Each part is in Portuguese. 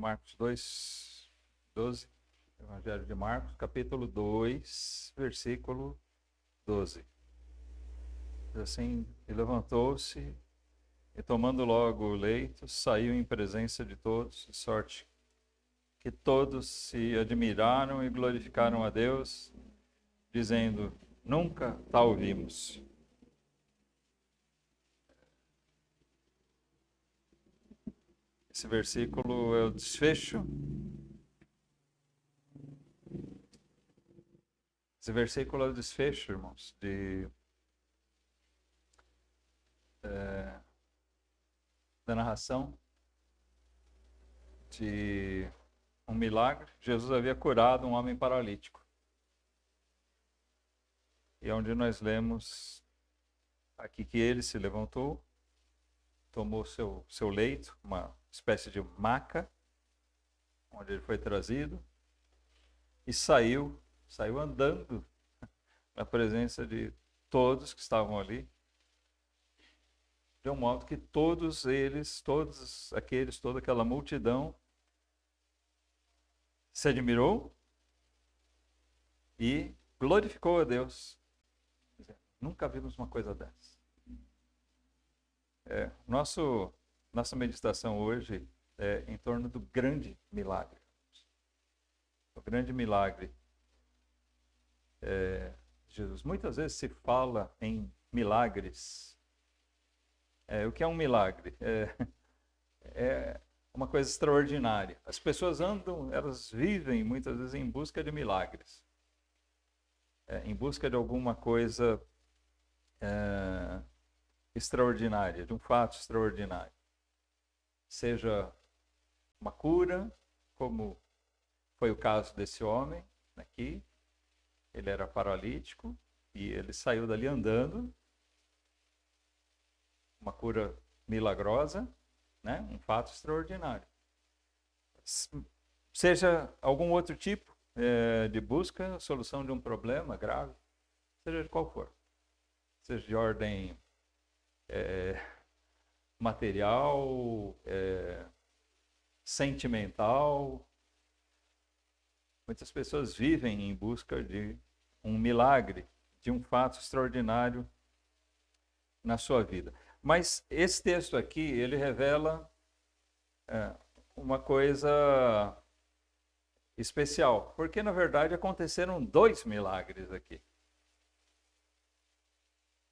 Marcos 2, 12. Evangelho de Marcos, capítulo 2, versículo 12. Assim, e levantou-se e, tomando logo o leito, saiu em presença de todos, de sorte que todos se admiraram e glorificaram a Deus, dizendo: nunca tal vimos. Esse versículo é o desfecho. Esse versículo é o desfecho, irmãos, da narração de um milagre. Jesus havia curado um homem paralítico. E onde nós lemos aqui que ele se levantou, tomou seu leito, uma espécie de maca, onde ele foi trazido, e saiu andando na presença de todos que estavam ali, de um modo que todos eles, toda aquela multidão se admirou e glorificou a Deus. Nunca vimos uma coisa dessa. Nossa meditação hoje é em torno do grande milagre. O grande milagre de Jesus. Muitas vezes se fala em milagres. O que é um milagre? É uma coisa extraordinária. As pessoas elas vivem muitas vezes em busca de milagres. Em busca de alguma coisa extraordinária, de um fato extraordinário. Seja uma cura, como foi o caso desse homem aqui. Ele era paralítico e ele saiu dali andando. Uma cura milagrosa, né? Um fato extraordinário. Seja algum outro tipo de busca, solução de um problema grave, seja de qual for. Seja de ordem material, sentimental. Muitas pessoas vivem em busca de um milagre, de um fato extraordinário na sua vida. Mas esse texto aqui, ele revela uma coisa especial, porque na verdade aconteceram 2 milagres aqui.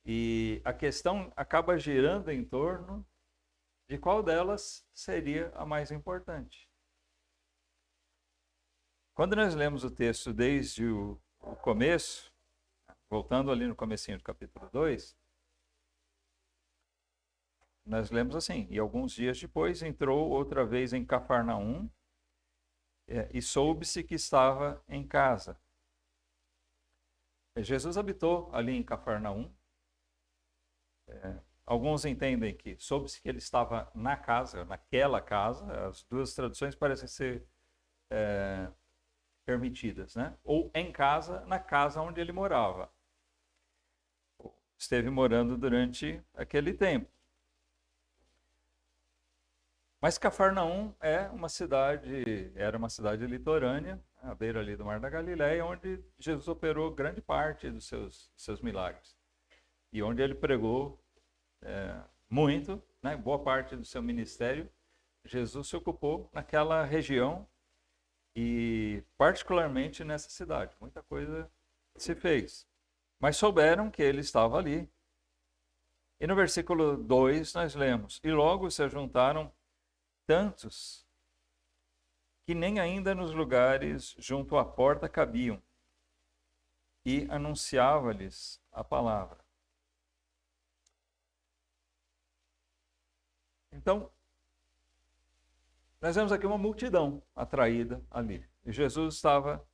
E a questão acaba girando em torno de qual delas seria a mais importante. Quando nós lemos o texto desde o começo, voltando ali no comecinho do capítulo 2, nós lemos assim: e alguns dias depois entrou outra vez em Cafarnaum e soube-se que estava em casa. Jesus habitou ali em Cafarnaum. Alguns entendem que soube-se que ele estava na casa, naquela casa. As duas traduções parecem ser permitidas, né? Ou em casa, na casa onde ele morava. Esteve morando durante aquele tempo. Mas Cafarnaum era uma cidade litorânea, à beira ali do Mar da Galileia, onde Jesus operou grande parte dos seus milagres. E onde ele pregou muito, né, boa parte do seu ministério. Jesus se ocupou naquela região e particularmente nessa cidade. Muita coisa se fez. Mas souberam que ele estava ali. E no versículo 2 nós lemos: e logo se juntaram tantos que nem ainda nos lugares junto à porta cabiam, e anunciava-lhes a palavra. Então, nós vemos aqui uma multidão atraída ali. E Jesus estava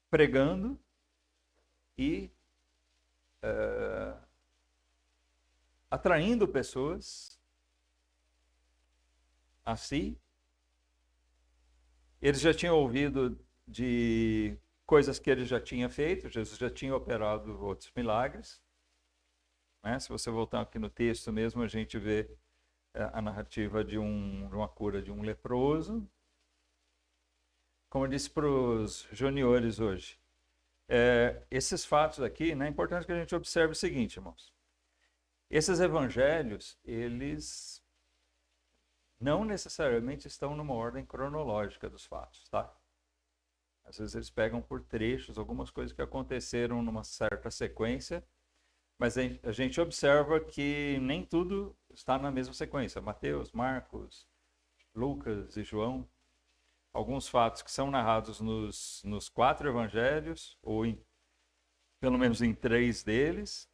pregando e atraindo pessoas a si. Eles já tinham ouvido de coisas que ele já tinha feito. Jesus já tinha operado outros milagres, né? Se você voltar aqui no texto mesmo, a gente vê a narrativa de uma cura de um leproso. como eu disse para os juniores hoje, esses fatos aqui, né, é importante que a gente observe o seguinte, irmãos. Esses evangelhos, eles não necessariamente estão numa ordem cronológica dos fatos, tá? Às vezes eles pegam por trechos, algumas coisas que aconteceram numa certa sequência, mas a gente observa que nem tudo está na mesma sequência. Mateus, Marcos, Lucas e João. Alguns fatos que são narrados nos 4 evangelhos, ou pelo menos em 3 deles,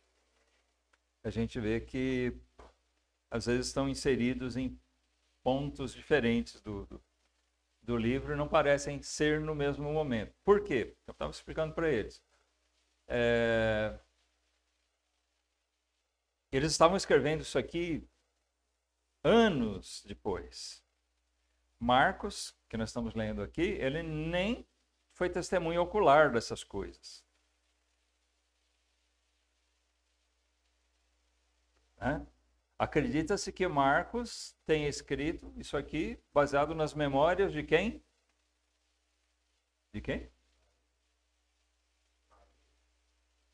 a gente vê que às vezes estão inseridos em pontos diferentes do livro e não parecem ser no mesmo momento. Por quê? Eu estava explicando para eles. Eles estavam escrevendo isso aqui anos depois. Marcos, que nós estamos lendo aqui, ele nem foi testemunha ocular dessas coisas. Acredita-se que Marcos tenha escrito isso aqui baseado nas memórias de quem? De quem?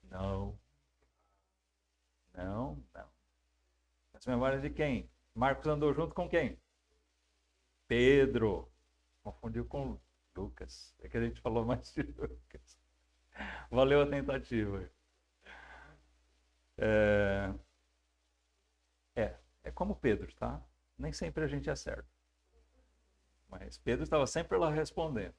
Não. Não. As memórias de quem? Marcos andou junto com quem? Pedro. Confundiu com Lucas. É que a gente falou mais de Lucas. Valeu a tentativa. É como Pedro, tá? Nem sempre a gente acerta. Mas Pedro estava sempre lá respondendo.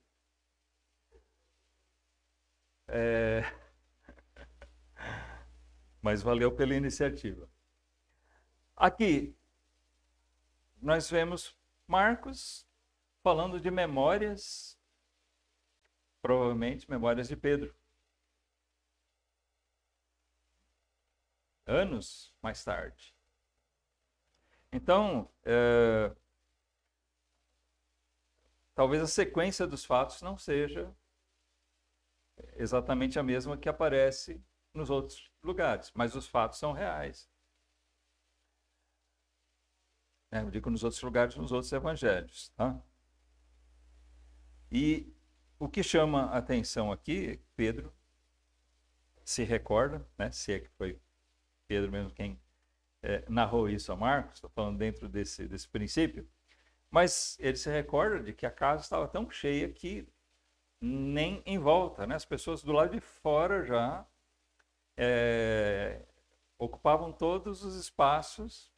Mas valeu pela iniciativa. Aqui, nós vemos Marcos falando de memórias, provavelmente memórias de Pedro. Anos mais tarde. Então, talvez a sequência dos fatos não seja exatamente a mesma que aparece nos outros lugares, mas os fatos são reais. Eu digo nos outros lugares, nos outros evangelhos. Tá? E o que chama a atenção aqui, Pedro se recorda, né, se é que foi Pedro mesmo quem narrou isso a Marcos, estou falando dentro desse princípio, mas ele se recorda de que a casa estava tão cheia que nem em volta, né, as pessoas do lado de fora já ocupavam todos os espaços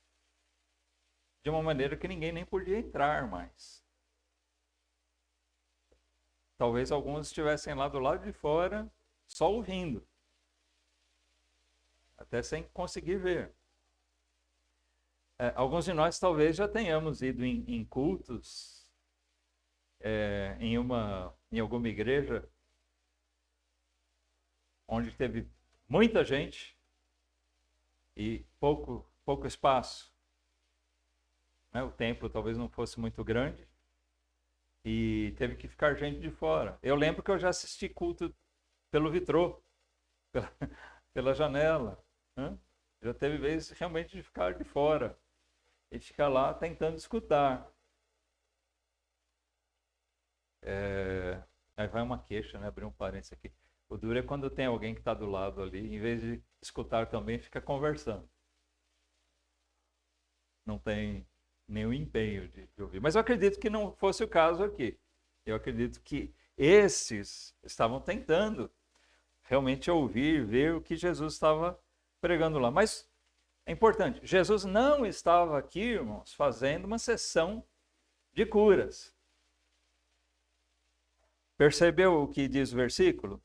de uma maneira que ninguém nem podia entrar mais. Talvez alguns estivessem lá do lado de fora só ouvindo, até sem conseguir ver. Alguns de nós talvez já tenhamos ido em cultos, em alguma igreja, onde teve muita gente e pouco espaço. O templo talvez não fosse muito grande e teve que ficar gente de fora. Eu lembro que eu já assisti culto pelo vitrô, pela janela. Já teve vezes realmente de ficar de fora e ficar lá tentando escutar. Aí vai uma queixa, né? Abrir um parênteses aqui. O duro é quando tem alguém que está do lado ali, em vez de escutar também, fica conversando. Não tem nenhum empenho de ouvir. Mas eu acredito que não fosse o caso aqui. Eu acredito que esses estavam tentando realmente ouvir, ver o que Jesus estava pregando lá. Mas é importante, Jesus não estava aqui, irmãos, fazendo uma sessão de curas. Percebeu o que diz o versículo?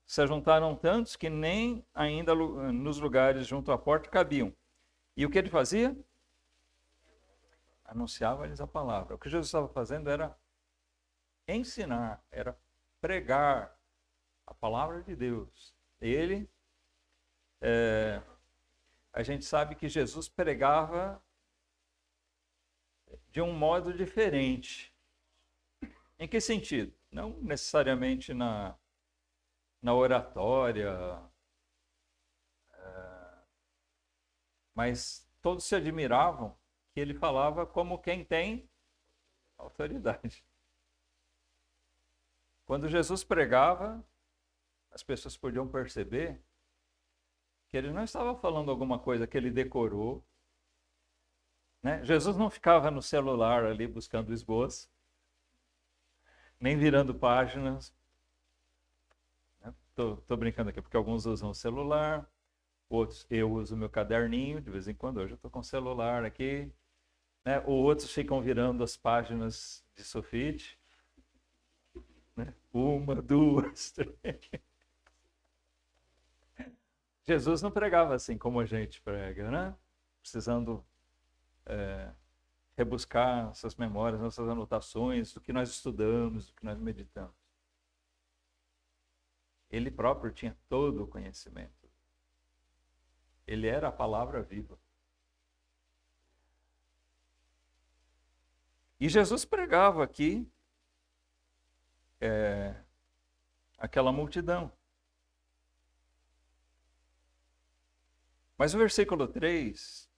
Se juntaram tantos que nem ainda nos lugares junto à porta cabiam. E o que ele fazia? Anunciava-lhes a palavra. O que Jesus estava fazendo era ensinar, era pregar a palavra de Deus. Ele, a gente sabe que Jesus pregava de um modo diferente. Em que sentido? Não necessariamente na oratória, mas todos se admiravam que ele falava como quem tem autoridade. Quando Jesus pregava, as pessoas podiam perceber que ele não estava falando alguma coisa que ele decorou, né? Jesus não ficava no celular ali buscando esboço, nem virando páginas. Tô brincando aqui, porque alguns usam o celular, outros, eu uso meu caderninho, de vez em quando, hoje eu estou com o celular aqui, né? Ou outros ficam virando as páginas de sulfite, né? Uma, duas, três. Jesus não pregava assim como a gente prega, né? Precisando rebuscar nossas memórias, nossas anotações, do que nós estudamos, do que nós meditamos. Ele próprio tinha todo o conhecimento. Ele era a palavra viva. E Jesus pregava aqui aquela multidão. Mas o versículo 3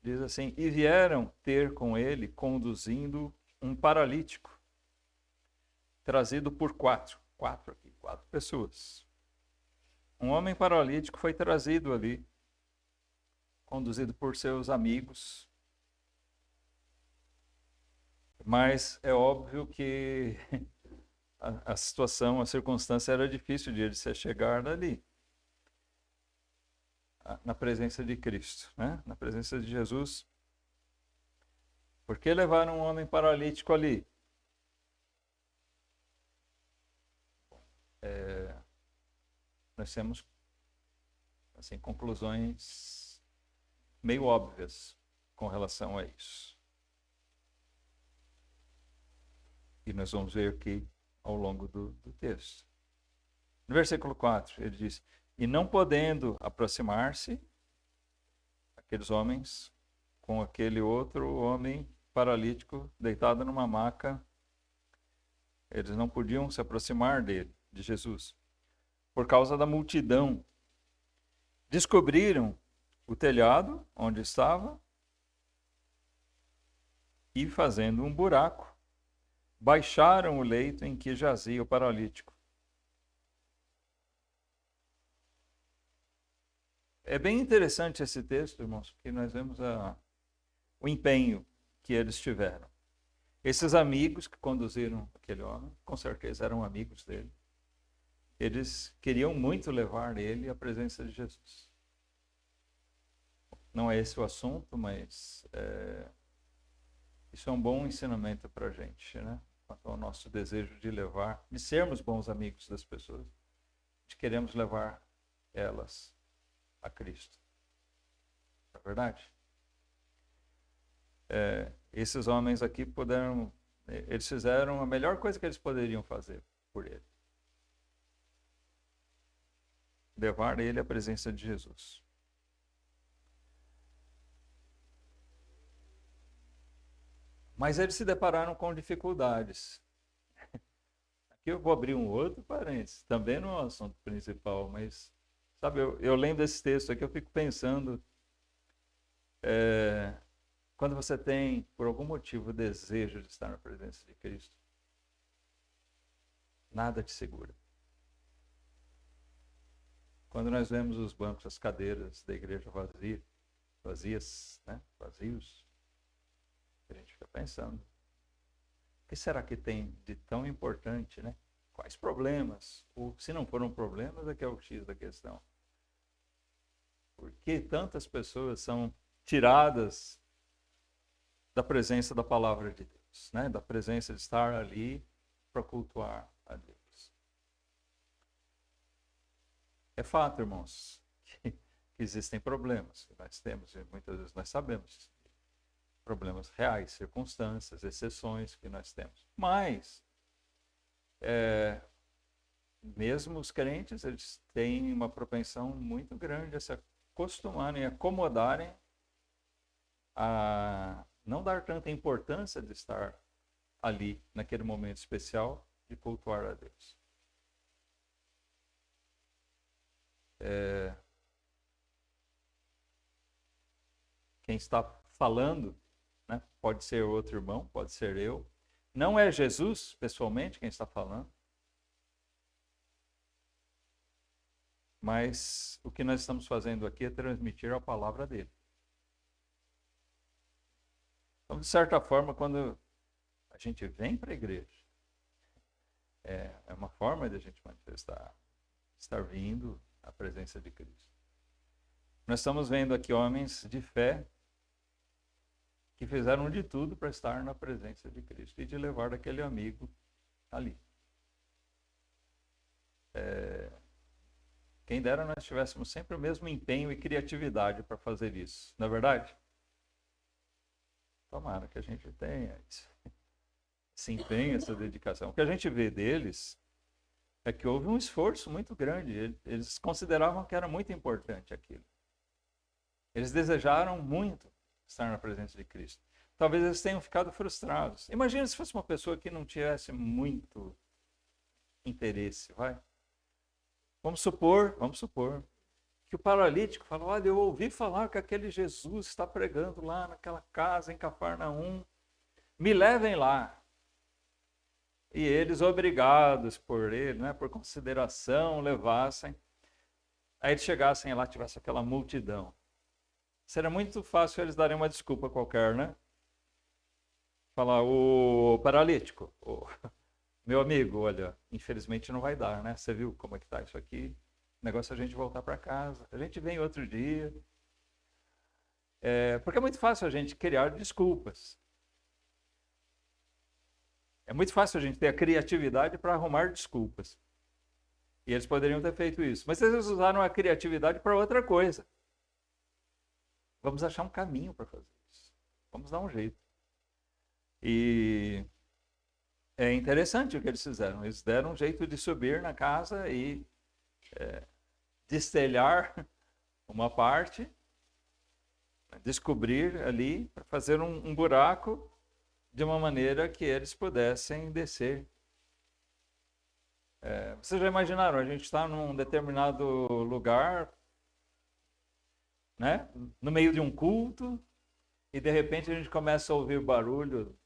diz assim: e vieram ter com ele conduzindo um paralítico, trazido por quatro pessoas. Um homem paralítico foi trazido ali, conduzido por seus amigos. Mas é óbvio que a situação, a circunstância era difícil de ele se chegar ali, na presença de Cristo, né? Na presença de Jesus. Por que levaram um homem paralítico ali? Nós temos assim, conclusões meio óbvias com relação a isso. E nós vamos ver aqui ao longo do texto. No versículo 4, ele diz: e não podendo aproximar-se, aqueles homens, com aquele outro homem paralítico deitado numa maca, eles não podiam se aproximar dele, de Jesus, por causa da multidão. Descobriram o telhado onde estava e, fazendo um buraco, baixaram o leito em que jazia o paralítico. É bem interessante esse texto, irmãos, porque nós vemos o empenho que eles tiveram. Esses amigos que conduziram aquele homem, com certeza eram amigos dele. Eles queriam muito levar ele à presença de Jesus. Não é esse o assunto, mas isso é um bom ensinamento para a gente, né? Quanto ao nosso desejo de levar, de sermos bons amigos das pessoas, de queremos levar elas a Cristo. Não é verdade? Esses homens aqui eles fizeram a melhor coisa que eles poderiam fazer por ele. Levar ele à presença de Jesus. Mas eles se depararam com dificuldades. Aqui eu vou abrir um outro parênteses, também não é o assunto principal, mas, sabe, eu lembro desse texto aqui, eu fico pensando, quando você tem, por algum motivo, o desejo de estar na presença de Cristo, nada te segura. Quando nós vemos os bancos, as cadeiras da igreja vazias, né? Vazios, a gente fica pensando, o que será que tem de tão importante, né? Quais problemas? Ou, se não foram problemas, é que é o X da questão. Por que tantas pessoas são tiradas da presença da palavra de Deus, né? Da presença de estar ali para cultuar a Deus? É fato, irmãos, que existem problemas que nós temos, e muitas vezes nós sabemos, problemas reais, circunstâncias, exceções que nós temos. Mas, mesmo os crentes, eles têm uma propensão muito grande a se acostumarem, a acomodarem, a não dar tanta importância de estar ali, naquele momento especial, de cultuar a Deus. Quem está falando, né, pode ser outro irmão, pode ser eu. Não é Jesus, pessoalmente, quem está falando, mas o que nós estamos fazendo aqui é transmitir a palavra dele. Então, de certa forma, quando a gente vem para a igreja, é uma forma de a gente manifestar, estar vindo à presença de Cristo. Nós estamos vendo aqui homens de fé que fizeram de tudo para estar na presença de Cristo e de levar aquele amigo ali. Quem dera nós tivéssemos sempre o mesmo empenho e criatividade para fazer isso, não é verdade? Tomara que a gente tenha esse empenho, essa dedicação. O que a gente vê deles é que houve um esforço muito grande. Eles consideravam que era muito importante aquilo. Eles desejaram muito estar na presença de Cristo. Talvez eles tenham ficado frustrados. Imagina se fosse uma pessoa que não tivesse muito interesse, vai. Vamos supor que o paralítico falou: olha, eu ouvi falar que aquele Jesus está pregando lá naquela casa em Cafarnaum. Me levem lá. E eles, obrigados por ele, né, por consideração, levassem. Aí eles chegassem lá, tivesse aquela multidão. Seria muito fácil eles darem uma desculpa qualquer, né? Falar: o paralítico, meu amigo, olha, infelizmente não vai dar, né? Você viu como é que tá isso aqui? O negócio é a gente voltar para casa. A gente vem outro dia. Porque é muito fácil a gente criar desculpas. É muito fácil a gente ter a criatividade para arrumar desculpas. E eles poderiam ter feito isso. Mas eles usaram a criatividade para outra coisa. Vamos achar um caminho para fazer isso. Vamos dar um jeito. E é interessante o que eles fizeram. Eles deram um jeito de subir na casa e destelhar uma parte, descobrir ali, para fazer um buraco de uma maneira que eles pudessem descer. Vocês já imaginaram, a gente está num determinado lugar, né, no meio de um culto, e de repente a gente começa a ouvir barulho.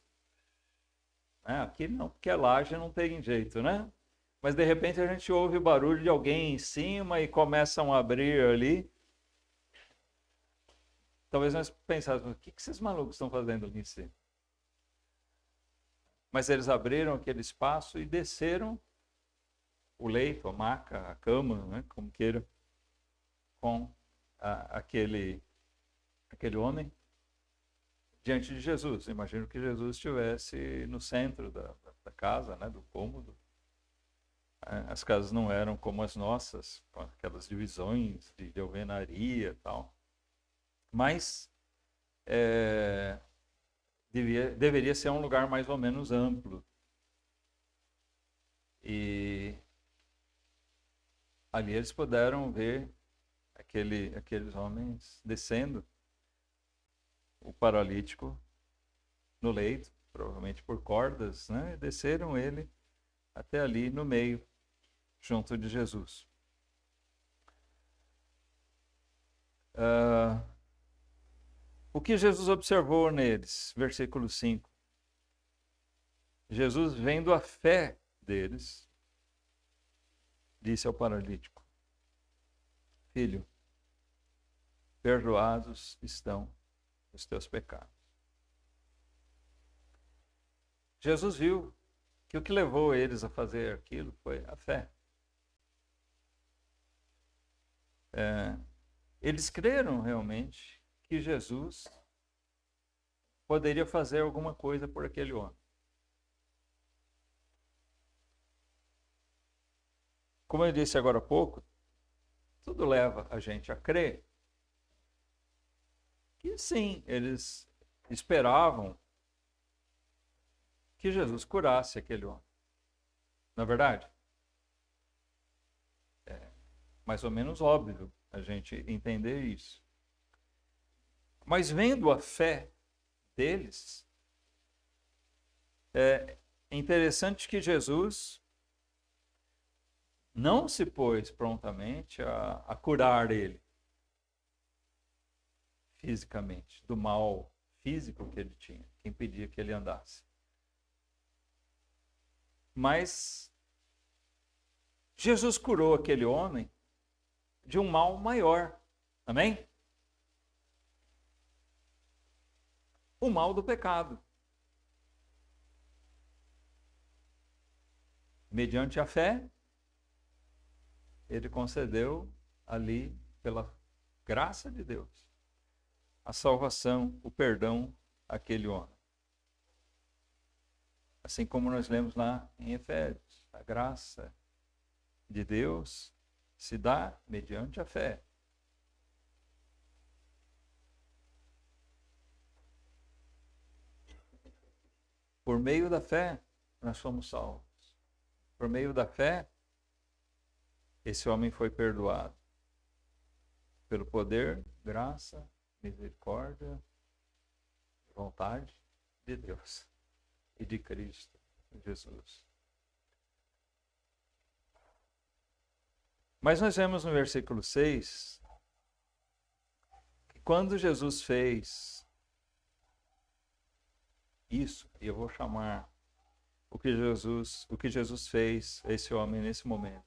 Aqui não, porque a laje não tem jeito, né? Mas de repente a gente ouve o barulho de alguém em cima e começam a abrir ali. Talvez nós pensássemos: o que esses malucos estão fazendo ali em cima? Mas eles abriram aquele espaço e desceram o leito, a maca, a cama, né, como queira, com aquele homem diante de Jesus. Imagino que Jesus estivesse no centro da casa, né, do cômodo. As casas não eram como as nossas, com aquelas divisões de alvenaria e tal. Mas deveria ser um lugar mais ou menos amplo. E ali eles puderam ver aqueles homens descendo o paralítico no leito, provavelmente por cordas, né? E desceram ele até ali no meio, junto de Jesus. O que Jesus observou neles? Versículo 5. Jesus, vendo a fé deles, disse ao paralítico: filho, perdoados estão os teus pecados. Jesus viu que o que levou eles a fazer aquilo foi a fé. Eles creram realmente que Jesus poderia fazer alguma coisa por aquele homem. Como eu disse agora há pouco, tudo leva a gente a crer que sim, eles esperavam que Jesus curasse aquele homem. Não é verdade? É mais ou menos óbvio a gente entender isso. Mas vendo a fé deles, é interessante que Jesus não se pôs prontamente a curar ele fisicamente, do mal físico que ele tinha, que impedia que ele andasse. Mas Jesus curou aquele homem de um mal maior. Amém? O mal do pecado. Mediante a fé, ele concedeu ali, pela graça de Deus, a salvação, o perdão àquele homem. Assim como nós lemos lá em Efésios, a graça de Deus se dá mediante a fé. Por meio da fé, nós somos salvos. Por meio da fé, esse homem foi perdoado. Pelo poder, graça, misericórdia, vontade de Deus e de Cristo Jesus. Mas nós vemos no versículo 6 que quando Jesus fez isso, e eu vou chamar o que Jesus fez a esse homem nesse momento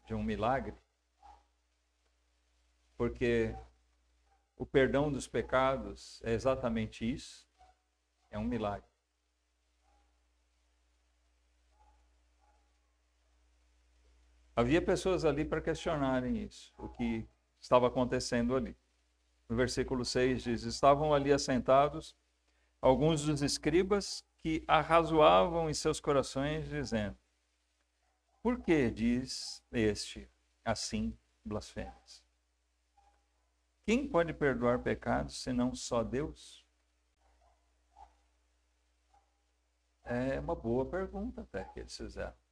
de um milagre, porque o perdão dos pecados é exatamente isso, é um milagre. Havia pessoas ali para questionarem isso, o que estava acontecendo ali. No versículo 6 diz: estavam ali assentados alguns dos escribas que arrazoavam em seus corações, dizendo: por que diz este assim blasfêmias? Quem pode perdoar pecados senão só Deus? É uma boa pergunta até que eles fizeram.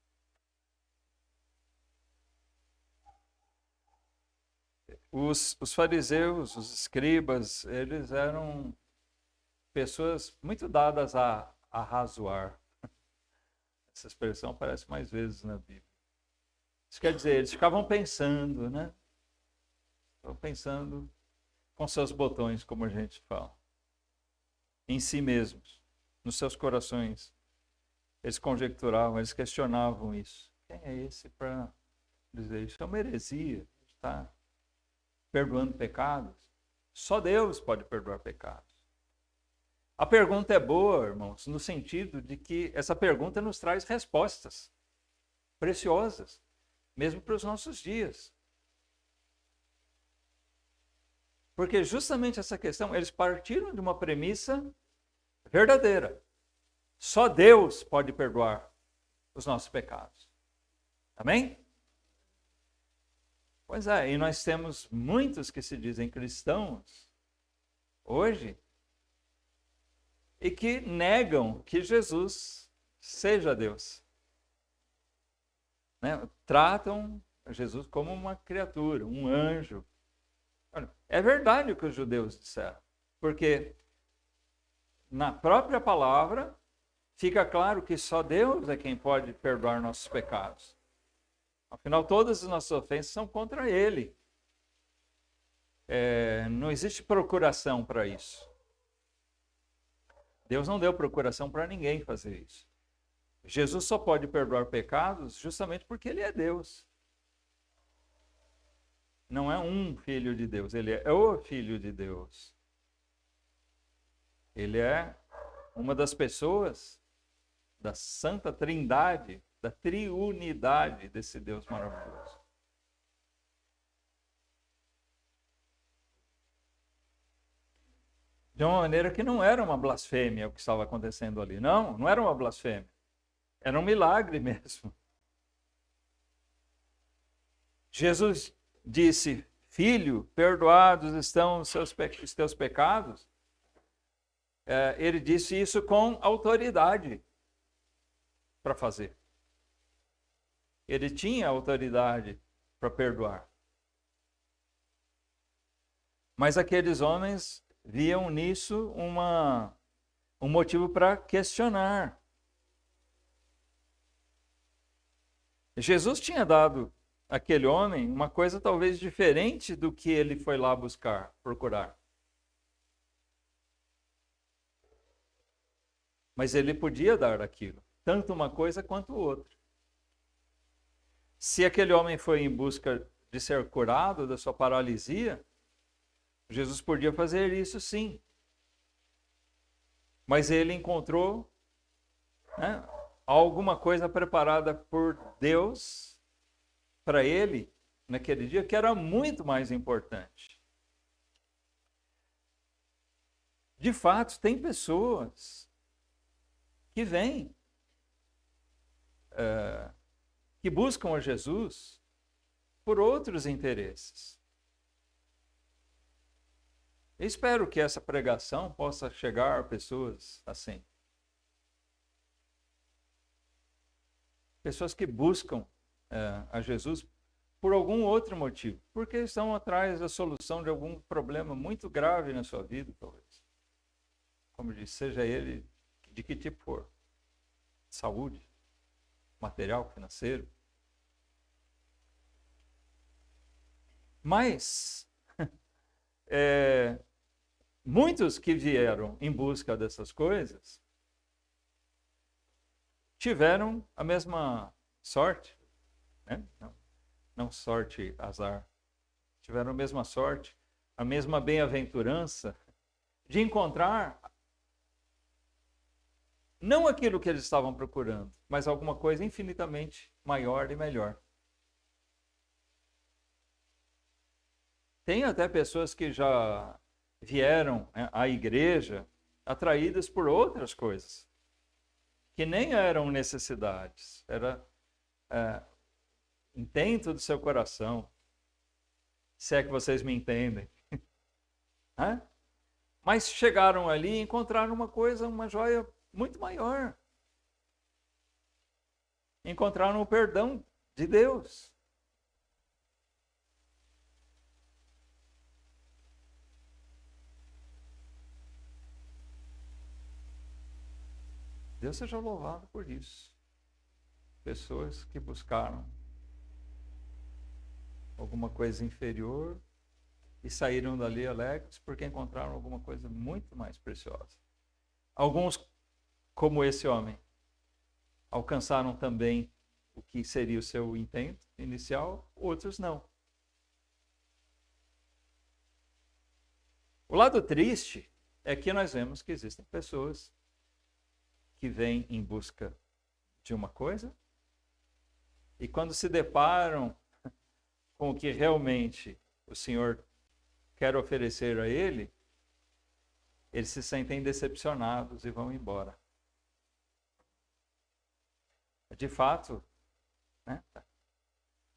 Os fariseus, os escribas, eles eram pessoas muito dadas a arrazoar. Essa expressão aparece mais vezes na Bíblia. Isso quer dizer, eles ficavam pensando, né? Estavam pensando com seus botões, como a gente fala, em si mesmos, nos seus corações. Eles conjecturavam, eles questionavam isso. Quem é esse para dizer isso? É uma heresia, está perdoando pecados? Só Deus pode perdoar pecados. A pergunta é boa, irmãos, no sentido de que essa pergunta nos traz respostas preciosas, mesmo para os nossos dias. Porque justamente essa questão, eles partiram de uma premissa verdadeira. Só Deus pode perdoar os nossos pecados. Amém? Pois é, e nós temos muitos que se dizem cristãos hoje e que negam que Jesus seja Deus. Né? Tratam Jesus como uma criatura, um anjo. É verdade o que os judeus disseram, porque na própria palavra fica claro que só Deus é quem pode perdoar nossos pecados. Afinal, todas as nossas ofensas são contra Ele. Não existe procuração para isso. Deus não deu procuração para ninguém fazer isso. Jesus só pode perdoar pecados justamente porque Ele é Deus. Não é um filho de Deus, Ele é o Filho de Deus. Ele é uma das pessoas da Santa Trindade, da triunidade desse Deus maravilhoso. De uma maneira que não era uma blasfêmia o que estava acontecendo ali. Não era uma blasfêmia. Era um milagre mesmo. Jesus disse: filho, perdoados estão os teus pecados. Ele disse isso com autoridade para fazer. Ele tinha autoridade para perdoar. Mas aqueles homens viam nisso um motivo para questionar. Jesus tinha dado àquele homem uma coisa talvez diferente do que ele foi lá procurar. Mas ele podia dar aquilo, tanto uma coisa quanto outra. Se aquele homem foi em busca de ser curado da sua paralisia, Jesus podia fazer isso sim. Mas ele encontrou, né, alguma coisa preparada por Deus para ele naquele dia que era muito mais importante. De fato, tem pessoas que vêm, que buscam a Jesus por outros interesses. Eu espero que essa pregação possa chegar a pessoas assim. Pessoas que buscam a Jesus por algum outro motivo, porque estão atrás da solução de algum problema muito grave na sua vida, talvez. Como eu disse, seja ele de que tipo for. Saúde, material, financeiro. Mas muitos que vieram em busca dessas coisas tiveram a mesma sorte, né? Não sorte, azar. Tiveram a mesma sorte, a mesma bem-aventurança de encontrar não aquilo que eles estavam procurando, mas alguma coisa infinitamente maior e melhor. Tem até pessoas que já vieram à igreja atraídas por outras coisas, que nem eram necessidades, era intento do seu coração, se é que vocês me entendem. Mas chegaram ali e encontraram uma coisa, uma joia muito maior. Encontraram o perdão de Deus. Deus seja louvado por isso. Pessoas que buscaram alguma coisa inferior e saíram dali alegres porque encontraram alguma coisa muito mais preciosa. Alguns, como esse homem, alcançaram também o que seria o seu intento inicial, outros não. O lado triste é que nós vemos que existem pessoas que vêm em busca de uma coisa e quando se deparam com o que realmente o Senhor quer oferecer a ele, eles se sentem decepcionados e vão embora. De fato, né,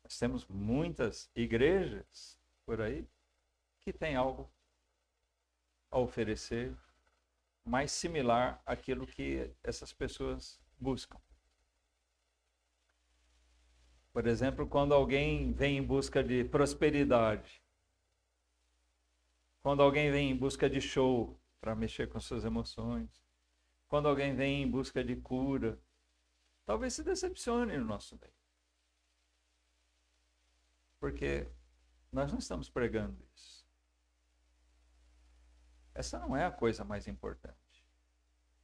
nós temos muitas igrejas por aí que têm algo a oferecer mais similar àquilo que essas pessoas buscam. Por exemplo, quando alguém vem em busca de prosperidade, quando alguém vem em busca de show para mexer com suas emoções, quando alguém vem em busca de cura, talvez se decepcione no nosso meio. Porque nós não estamos pregando isso. Essa não é a coisa mais importante.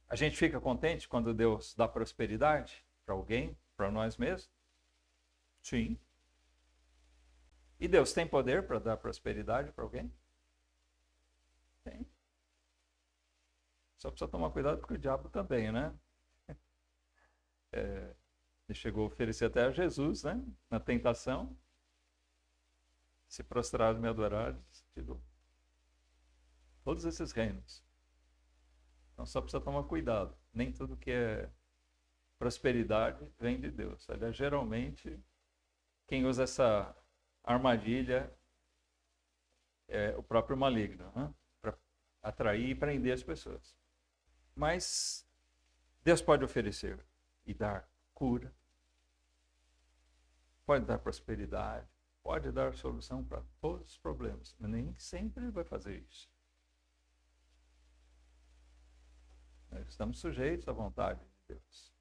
A gente fica contente quando Deus dá prosperidade para alguém, para nós mesmos? Sim. E Deus tem poder para dar prosperidade para alguém? Tem. Só precisa tomar cuidado porque o diabo também, né? Ele chegou a oferecer até a Jesus, né? Na tentação. Se prostrares e me adorares, te dou todos esses reinos. Então só precisa tomar cuidado. Nem tudo que é prosperidade vem de Deus. Aliás, geralmente, quem usa essa armadilha é o próprio maligno, né? Para atrair e prender as pessoas. Mas Deus pode oferecer e dar cura, pode dar prosperidade, pode dar solução para todos os problemas, mas nem sempre vai fazer isso. Nós estamos sujeitos à vontade de Deus.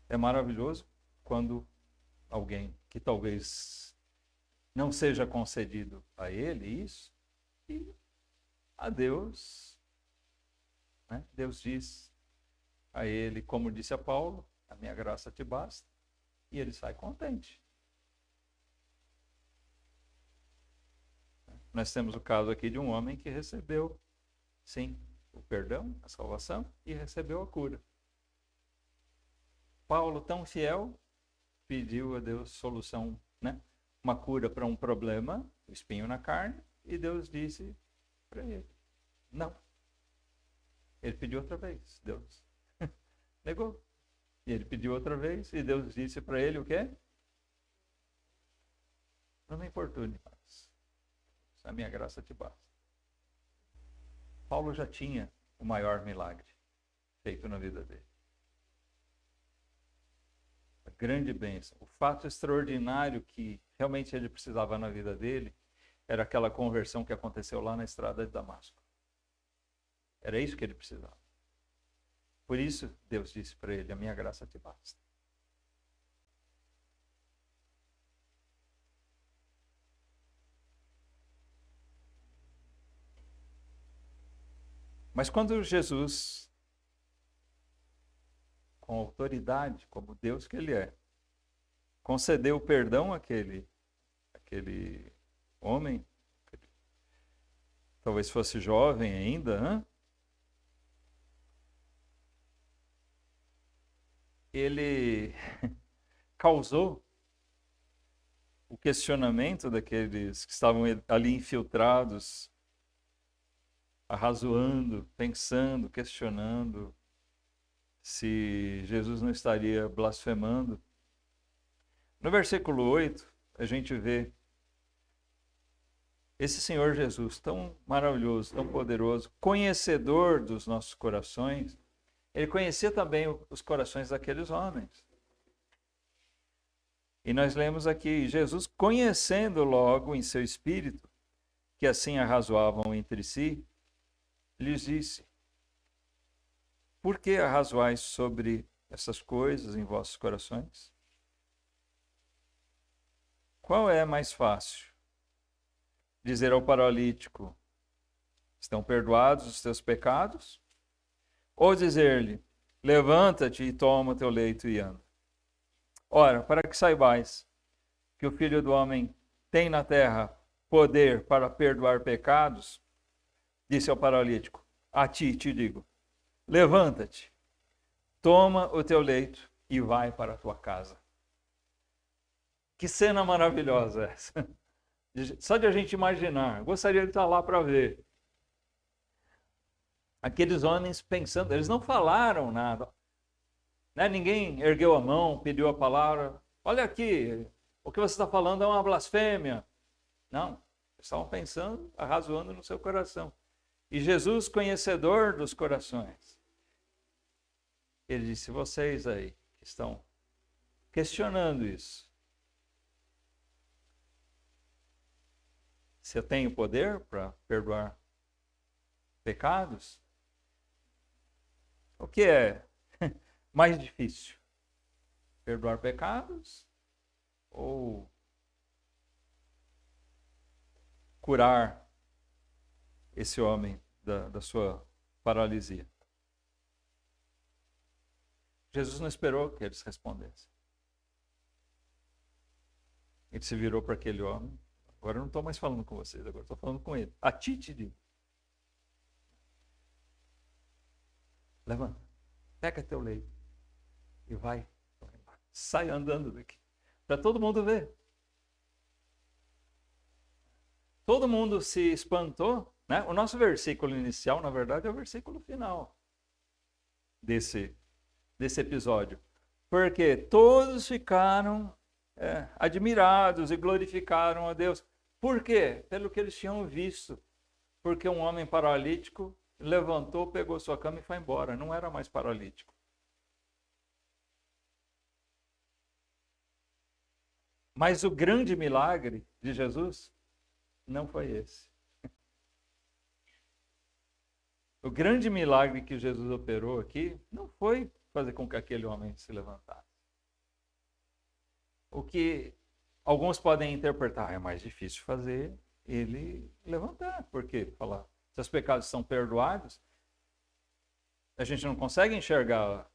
É maravilhoso quando alguém que talvez não seja concedido a ele isso, e a Deus, né? Deus diz a ele, como disse a Paulo, a minha graça te basta, e ele sai contente. Nós temos o caso aqui de um homem que recebeu, sim, o perdão, a salvação e recebeu a cura. Paulo, tão fiel, pediu a Deus solução, né? Uma cura para um problema, o espinho na carne, e Deus disse para ele, não. Ele pediu outra vez, Deus negou. E ele pediu outra vez, e Deus disse para ele o quê? Não me importune mais. A minha graça te basta. Paulo já tinha o maior milagre feito na vida dele. A grande bênção. O fato extraordinário que realmente ele precisava na vida dele era aquela conversão que aconteceu lá na estrada de Damasco. Era isso que ele precisava. Por isso, Deus disse para ele, a minha graça te basta. Mas quando Jesus, com autoridade, como Deus que ele é, concedeu perdão àquele homem, talvez fosse jovem ainda, né? Ele causou o questionamento daqueles que estavam ali infiltrados, arrazoando, pensando, questionando se Jesus não estaria blasfemando. No versículo 8, a gente vê esse Senhor Jesus tão maravilhoso, tão poderoso, conhecedor dos nossos corações. Ele conhecia também os corações daqueles homens. E nós lemos aqui, Jesus, conhecendo logo em seu espírito, que assim arrazoavam entre si, lhes disse, por que arrazoais sobre essas coisas em vossos corações? Qual é mais fácil? Dizer ao paralítico, estão perdoados os teus pecados? Ou dizer-lhe, levanta-te e toma o teu leito e anda. Ora, para que saibais que o Filho do Homem tem na terra poder para perdoar pecados, disse ao paralítico, a ti te digo, levanta-te, toma o teu leito e vai para a tua casa. Que cena maravilhosa essa. Só de a gente imaginar, gostaria de estar lá para ver. Aqueles homens pensando, eles não falaram nada, né? Ninguém ergueu a mão, pediu a palavra, olha aqui, o que você está falando é uma blasfêmia. Não, eles estavam pensando, arrazoando no seu coração. E Jesus, conhecedor dos corações, ele disse, vocês aí que estão questionando isso, se eu tenho poder para perdoar pecados, o que é mais difícil? Perdoar pecados ou curar esse homem da sua paralisia? Jesus não esperou que eles respondessem. Ele se virou para aquele homem. Agora eu não estou mais falando com vocês, agora estou falando com ele. A ti te digo. Levanta, pega teu leito e vai. Sai andando daqui. Para todo mundo ver. Todo mundo se espantou, né? O nosso versículo inicial, na verdade, é o versículo final desse episódio. Porque todos ficaram admirados e glorificaram a Deus. Por quê? Pelo que eles tinham visto. Porque um homem paralítico levantou, pegou sua cama e foi embora. Não era mais paralítico. Mas o grande milagre de Jesus não foi esse. O grande milagre que Jesus operou aqui não foi fazer com que aquele homem se levantasse. O que alguns podem interpretar, é mais difícil fazer ele levantar. Por quê? Falar, se os pecados são perdoados, a gente não consegue enxergar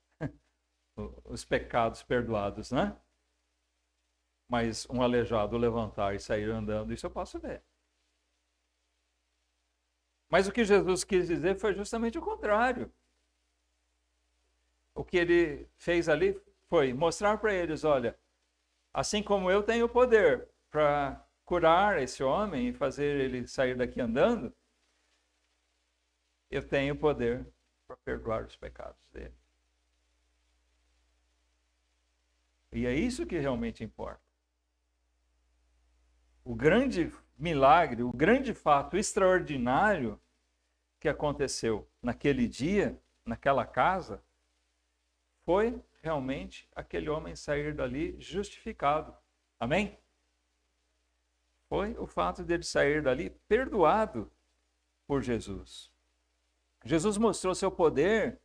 os pecados perdoados, né? Mas um aleijado levantar e sair andando, isso eu posso ver. Mas o que Jesus quis dizer foi justamente o contrário. O que ele fez ali foi mostrar para eles, olha, assim como eu tenho poder para curar esse homem e fazer ele sair daqui andando, eu tenho poder para perdoar os pecados dele. E é isso que realmente importa. O grande milagre, o grande fato extraordinário que aconteceu naquele dia, naquela casa, foi realmente aquele homem sair dali justificado. Amém? Foi o fato dele sair dali perdoado por Jesus. Jesus mostrou seu poder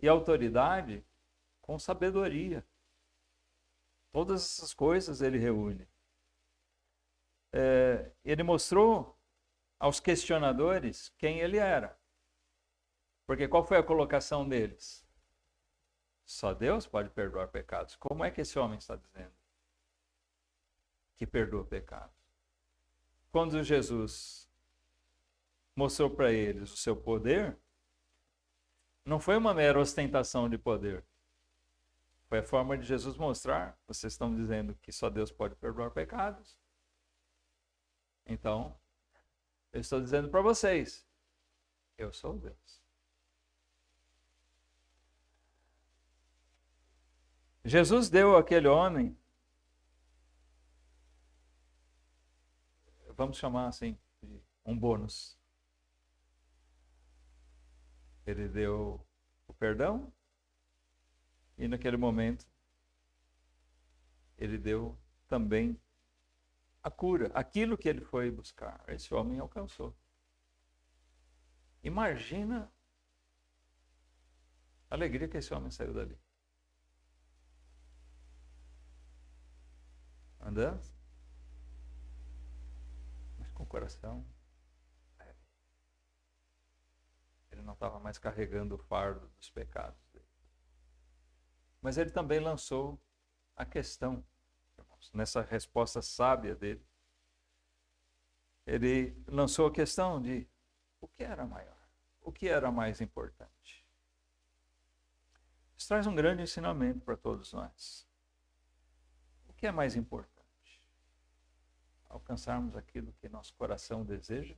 e autoridade com sabedoria. Todas essas coisas ele reúne. Ele mostrou aos questionadores quem ele era. Porque qual foi a colocação deles? Só Deus pode perdoar pecados. Como é que esse homem está dizendo que perdoa pecados? Quando Jesus mostrou para eles o seu poder, não foi uma mera ostentação de poder. Foi a forma de Jesus mostrar, vocês estão dizendo que só Deus pode perdoar pecados. Então, eu estou dizendo para vocês, eu sou Deus. Jesus deu àquele homem, vamos chamar assim, de um bônus. Ele deu o perdão e naquele momento ele deu também a cura, aquilo que ele foi buscar. Esse homem alcançou. Imagina a alegria que esse homem saiu dali. Andando, mas com o coração. Ele não estava mais carregando o fardo dos pecados dele. Mas ele também lançou a questão, irmãos, nessa resposta sábia dele. Ele lançou a questão de o que era maior, o que era mais importante. Isso traz um grande ensinamento para todos nós. O que é mais importante? Alcançarmos aquilo que nosso coração deseja,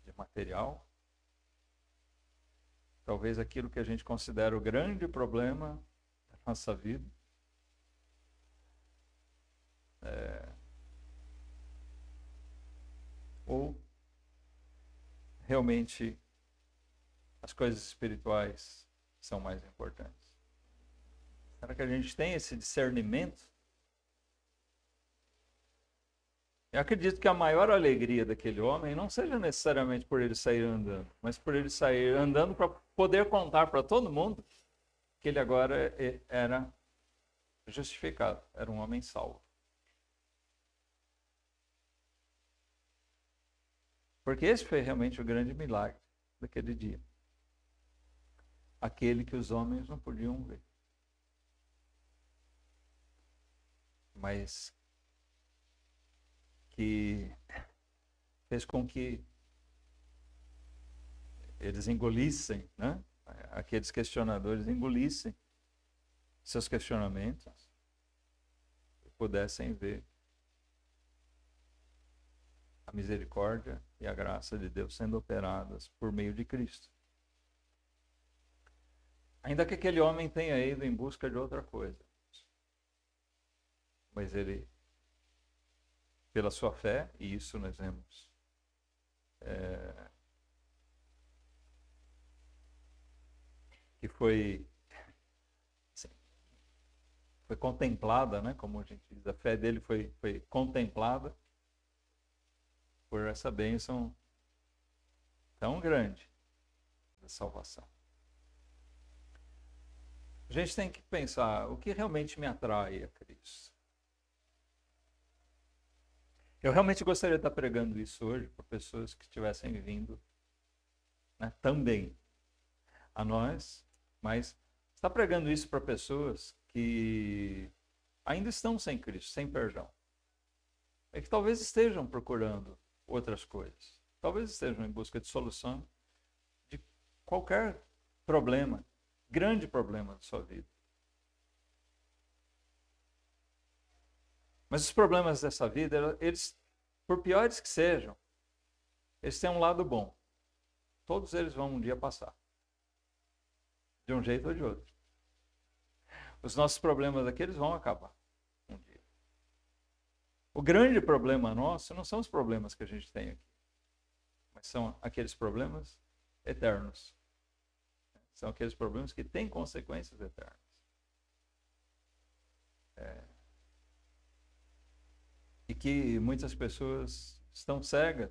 de material, talvez aquilo que a gente considera o grande problema da nossa vida, ou realmente as coisas espirituais são mais importantes? Será que a gente tem esse discernimento? Eu acredito que a maior alegria daquele homem não seja necessariamente por ele sair andando, mas por ele sair andando para poder contar para todo mundo que ele agora era justificado, era um homem salvo. Porque esse foi realmente o grande milagre daquele dia. Aquele que os homens não podiam ver. Mas que fez com que eles engolissem, né? Aqueles questionadores engolissem seus questionamentos e pudessem ver a misericórdia e a graça de Deus sendo operadas por meio de Cristo. Ainda que aquele homem tenha ido em busca de outra coisa, mas ele, pela sua fé, e isso nós vemos que foi contemplada, né? Como a gente diz, a fé dele foi contemplada por essa bênção tão grande da salvação. A gente tem que pensar o que realmente me atrai a Cristo. Eu realmente gostaria de estar pregando isso hoje para pessoas que estivessem vindo, né, também a nós, mas está pregando isso para pessoas que ainda estão sem Cristo, sem perdão. É que talvez estejam procurando outras coisas. Talvez estejam em busca de solução de qualquer problema, grande problema da sua vida. Mas os problemas dessa vida, eles, por piores que sejam, eles têm um lado bom. Todos eles vão um dia passar. De um jeito ou de outro. Os nossos problemas aqui, eles vão acabar um dia. O grande problema nosso não são os problemas que a gente tem aqui, mas são aqueles problemas eternos. São aqueles problemas que têm consequências eternas. E que muitas pessoas estão cegas,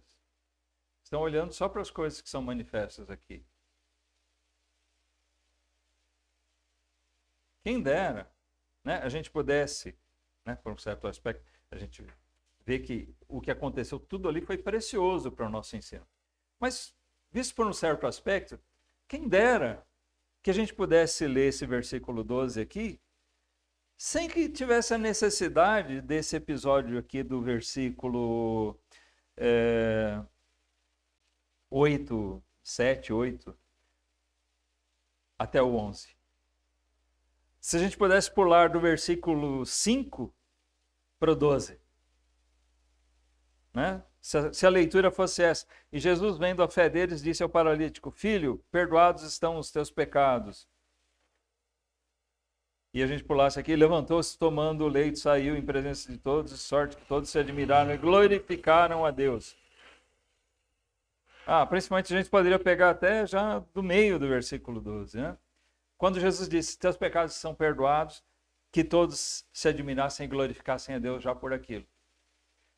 estão olhando só para as coisas que são manifestas aqui. Quem dera, né, a gente pudesse, né, por um certo aspecto, a gente vê que o que aconteceu, tudo ali foi precioso para o nosso ensino. Mas, visto por um certo aspecto, quem dera que a gente pudesse ler esse versículo 12 aqui, sem que tivesse a necessidade desse episódio aqui do versículo 8, 7, 8, até o 11. Se a gente pudesse pular do versículo 5 para o 12. Né? Se a leitura fosse essa. E Jesus, vendo a fé deles, disse ao paralítico: Filho, perdoados estão os teus pecados. E a gente pulasse aqui, levantou-se, tomando o leito, saiu em presença de todos, de sorte que todos se admiraram e glorificaram a Deus. Principalmente a gente poderia pegar até já do meio do versículo 12, né? Quando Jesus disse, teus pecados são perdoados, que todos se admirassem e glorificassem a Deus já por aquilo.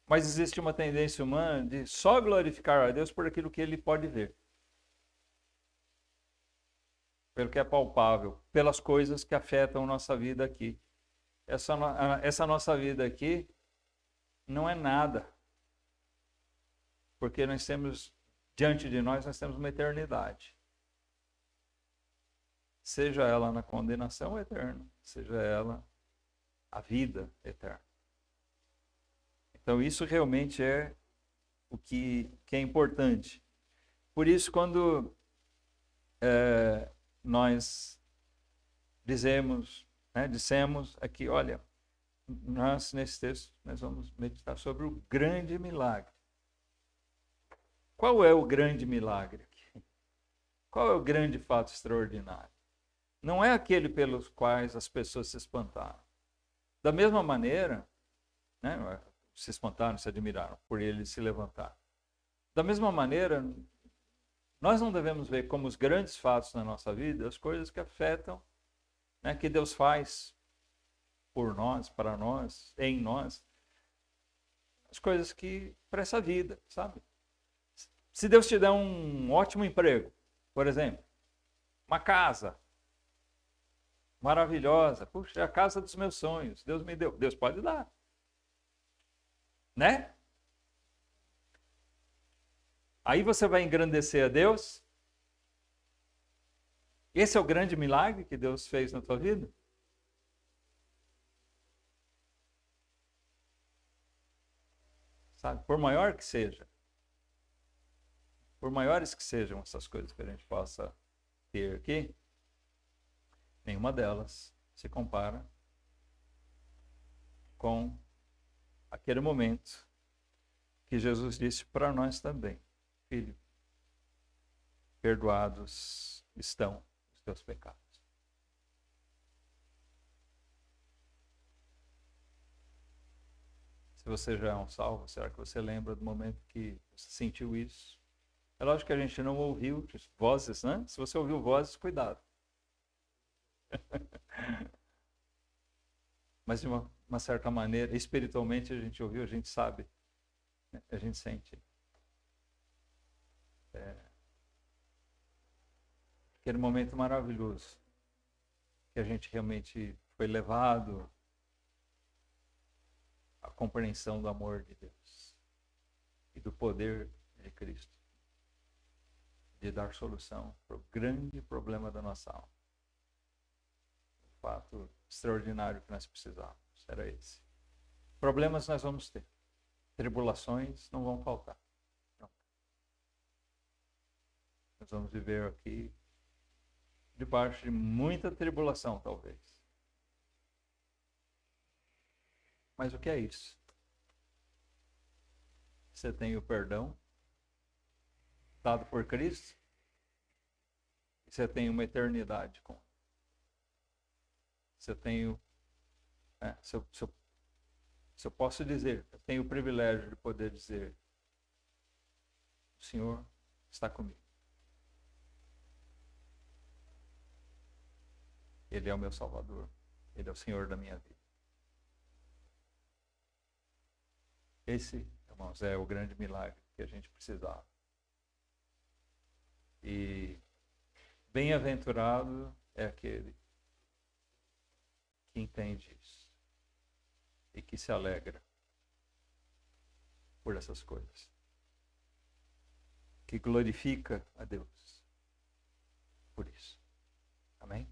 Mas existe uma tendência humana de só glorificar a Deus por aquilo que ele pode ver. Pelo que é palpável, pelas coisas que afetam nossa vida aqui. Essa nossa vida aqui não é nada. Porque nós temos, diante de nós temos uma eternidade. Seja ela na condenação eterna, seja ela a vida eterna. Então isso realmente é o que é importante. Por isso, quando nós dissemos aqui, olha, nós nesse texto nós vamos meditar sobre o grande milagre. Qual é o grande milagre aqui? Qual é o grande fato extraordinário? Não é aquele pelos quais as pessoas se espantaram. Da mesma maneira, né, se espantaram, se admiraram por ele se levantar. Da mesma maneira, nós não devemos ver como os grandes fatos na nossa vida as coisas que afetam, né, que Deus faz por nós, para nós, em nós, as coisas que para essa vida, sabe? Se Deus te der um ótimo emprego, por exemplo, uma casa maravilhosa, puxa, é a casa dos meus sonhos, Deus me deu, Deus pode dar, né? Aí você vai engrandecer a Deus? Esse é o grande milagre que Deus fez na tua vida? Sabe? Por maior que seja, por maiores que sejam essas coisas que a gente possa ter aqui, nenhuma delas se compara com aquele momento que Jesus disse para nós também: Filho, perdoados estão os teus pecados. Se você já é um salvo, será que você lembra do momento que você sentiu isso? É lógico que a gente não ouviu vozes, né? Se você ouviu vozes, cuidado. Mas de uma certa maneira, espiritualmente a gente ouviu, a gente sabe, né? A gente sente. Aquele momento maravilhoso que a gente realmente foi levado à compreensão do amor de Deus e do poder de Cristo de dar solução para o grande problema da nossa alma. fato extraordinário que nós precisávamos. Era esse. Problemas nós vamos ter. Tribulações não vão faltar. Não. Nós vamos viver aqui debaixo de muita tribulação, talvez. Mas o que é isso? Você tem o perdão dado por Cristo e você tem uma eternidade com. Você tem o. Se eu posso dizer, eu tenho o privilégio de poder dizer: o Senhor está comigo. Ele é o meu Salvador. Ele é o Senhor da minha vida. Esse, irmãos, é o grande milagre que a gente precisava. E bem-aventurado é aquele que entende isso e que se alegra por essas coisas, que glorifica a Deus por isso. Amém?